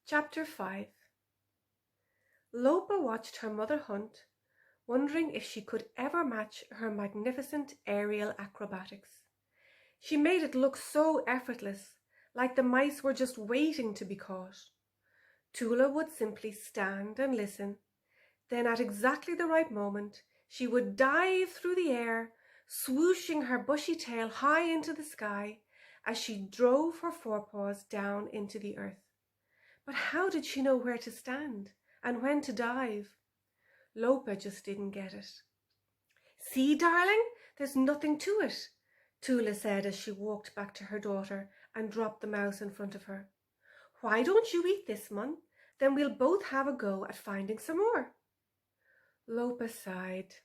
Chapter 5. Lopa watched her mother hunt, wondering if she could ever match her magnificent aerial acrobatics. She made it look so effortless, like the mice were just waiting to be caught. Tula would simply stand and listen. Then at exactly the right moment, she would dive through the air, swooshing her bushy tail high into the sky as she drove her forepaws down into the earth. But how did she know where to stand and when to dive? Lopa just didn't get it. "See, darling, there's nothing to it," Tula said as she walked back to her daughter and dropped the mouse in front of her. "Why don't you eat this one? Then we'll both have a go at finding some more." Lopa sighed.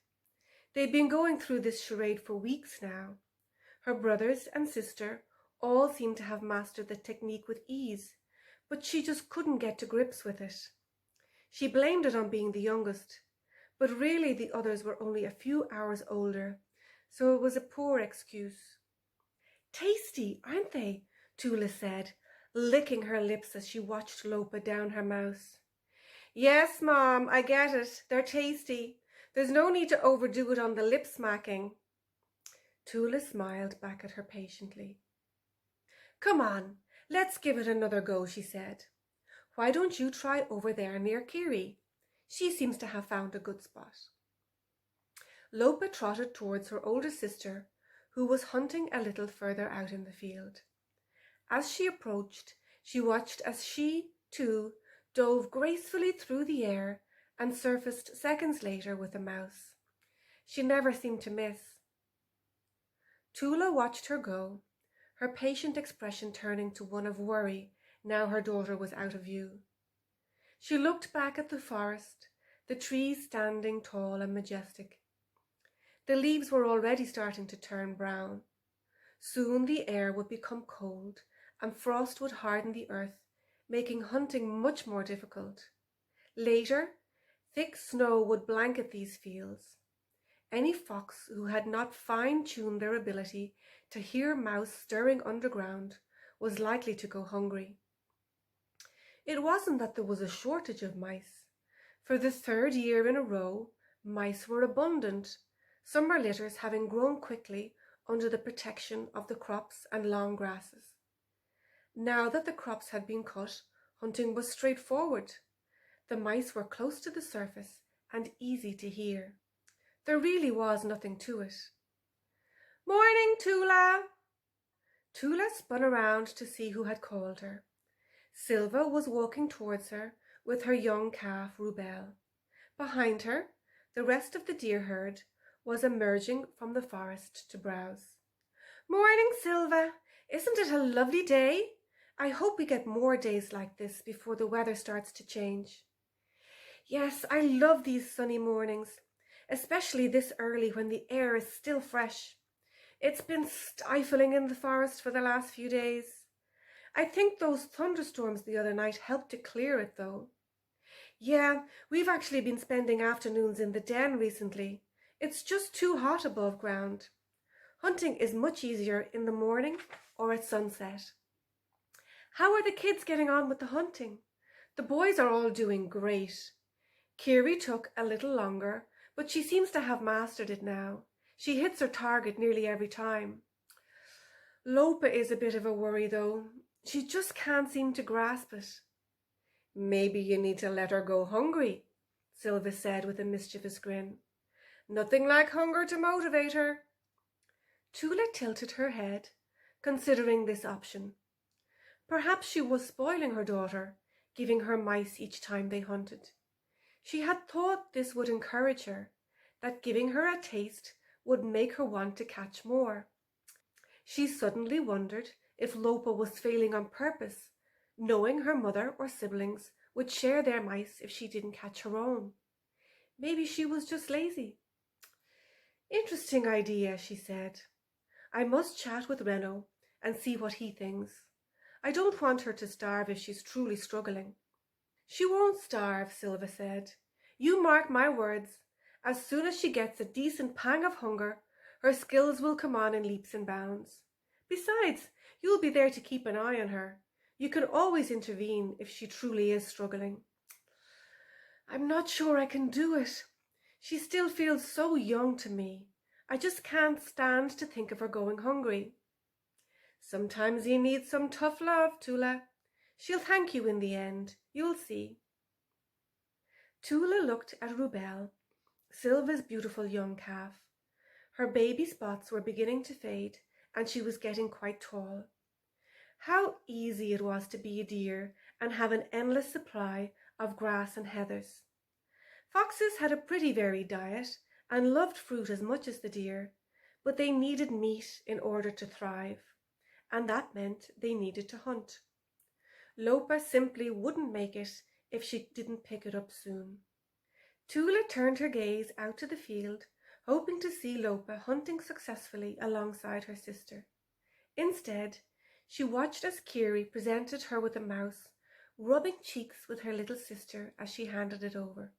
They'd been going through this charade for weeks now. Her brothers and sister all seemed to have mastered the technique with ease, but she just couldn't get to grips with it. She blamed it on being the youngest, but really the others were only a few hours older, so it was a poor excuse. "Tasty, aren't they?" Tula said, licking her lips as she watched Lopa down her mouse. "Yes, Mom, I get it. They're tasty. There's no need to overdo it on the lip smacking." Tula smiled back at her patiently. "Come on, let's give it another go," she said. "Why don't you try over there near Giria? She seems to have found a good spot." Lopa trotted towards her older sister, who was hunting a little further out in the field. As she approached, she watched as she, too, dove gracefully through the air and surfaced seconds later with a mouse. She never seemed to miss. Tula watched her go, her patient expression turning to one of worry now her daughter was out of view. She looked back at the forest, the trees standing tall and majestic. The leaves were already starting to turn brown. Soon the air would become cold and frost would harden the earth, making hunting much more difficult. Later, thick snow would blanket these fields. Any fox who had not fine-tuned their ability to hear mouse stirring underground was likely to go hungry. It wasn't that there was a shortage of mice. For the third year in a row, mice were abundant, summer litters having grown quickly under the protection of the crops and long grasses. Now that the crops had been cut, hunting was straightforward. The mice were close to the surface and easy to hear. There really was nothing to it. "Morning, Tula!" Tula spun around to see who had called her. Silva was walking towards her with her young calf, Rubel. Behind her, the rest of the deer herd was emerging from the forest to browse. "Morning, Silva! Isn't it a lovely day? I hope we get more days like this before the weather starts to change." "Yes, I love these sunny mornings, especially this early when the air is still fresh. It's been stifling in the forest for the last few days. I think those thunderstorms the other night helped to clear it, though." "Yeah, we've actually been spending afternoons in the den recently. It's just too hot above ground. Hunting is much easier in the morning or at sunset." "How are the kids getting on with the hunting?" "The boys are all doing great. Kiri took a little longer, but she seems to have mastered it now. She hits her target nearly every time. Lopa is a bit of a worry, though. She just can't seem to grasp it." "Maybe you need to let her go hungry," Silva said with a mischievous grin. "Nothing like hunger to motivate her." Tula tilted her head, considering this option. Perhaps she was spoiling her daughter, giving her mice each time they hunted. She had thought this would encourage her, that giving her a taste would make her want to catch more. She suddenly wondered if Lopa was failing on purpose, knowing her mother or siblings would share their mice if she didn't catch her own. Maybe she was just lazy. "Interesting idea," she said. "I must chat with Reno and see what he thinks. I don't want her to starve if she's truly struggling." "She won't starve," Silva said. "You mark my words. As soon as she gets a decent pang of hunger, her skills will come on in leaps and bounds. Besides, you'll be there to keep an eye on her. You can always intervene if she truly is struggling. I'm not sure I can do it. She still feels so young to me. I just can't stand to think of her going hungry. Sometimes you need some tough love, Tula. She'll thank you in the end. You'll see. Tula looked at Rubel, Silva's beautiful young calf. Her baby spots were beginning to fade, and she was getting quite tall. How easy it was to be a deer and have an endless supply of grass and heathers. Foxes had a pretty varied diet and loved fruit as much as the deer, but they needed meat in order to thrive, and that meant they needed to hunt. Lopa simply wouldn't make it if she didn't pick it up soon. Tula turned her gaze out to the field, hoping to see Lopa hunting successfully alongside her sister. Instead, she watched as Kiri presented her with a mouse, rubbing cheeks with her little sister as she handed it over.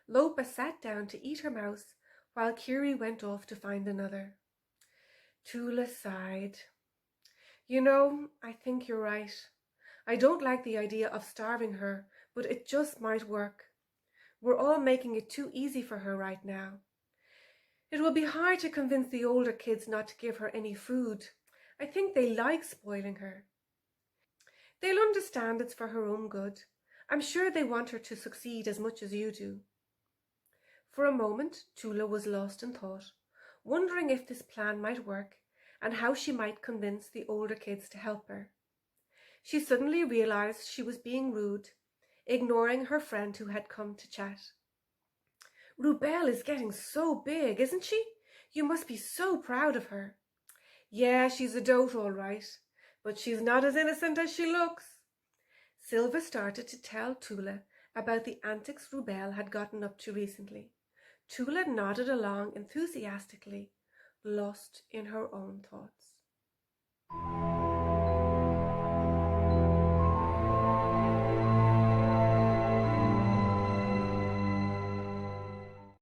Lopa sat down to eat her mouse while Kiri went off to find another. Tula sighed. You know, I think you're right. I don't like the idea of starving her, but it just might work. We're all making it too easy for her right now. It will be hard to convince the older kids not to give her any food. I think they like spoiling her. They'll understand it's for her own good. I'm sure they want her to succeed as much as you do. For a moment, Tula was lost in thought, wondering if this plan might work and how she might convince the older kids to help her. She suddenly realized she was being rude, ignoring her friend who had come to chat. Rubel is getting so big, isn't she? You must be so proud of her. Yeah, she's a dote all right, but she's not as innocent as she looks. Silva started to tell Tula about the antics Rubel had gotten up to recently. Tula nodded along enthusiastically, lost in her own thoughts.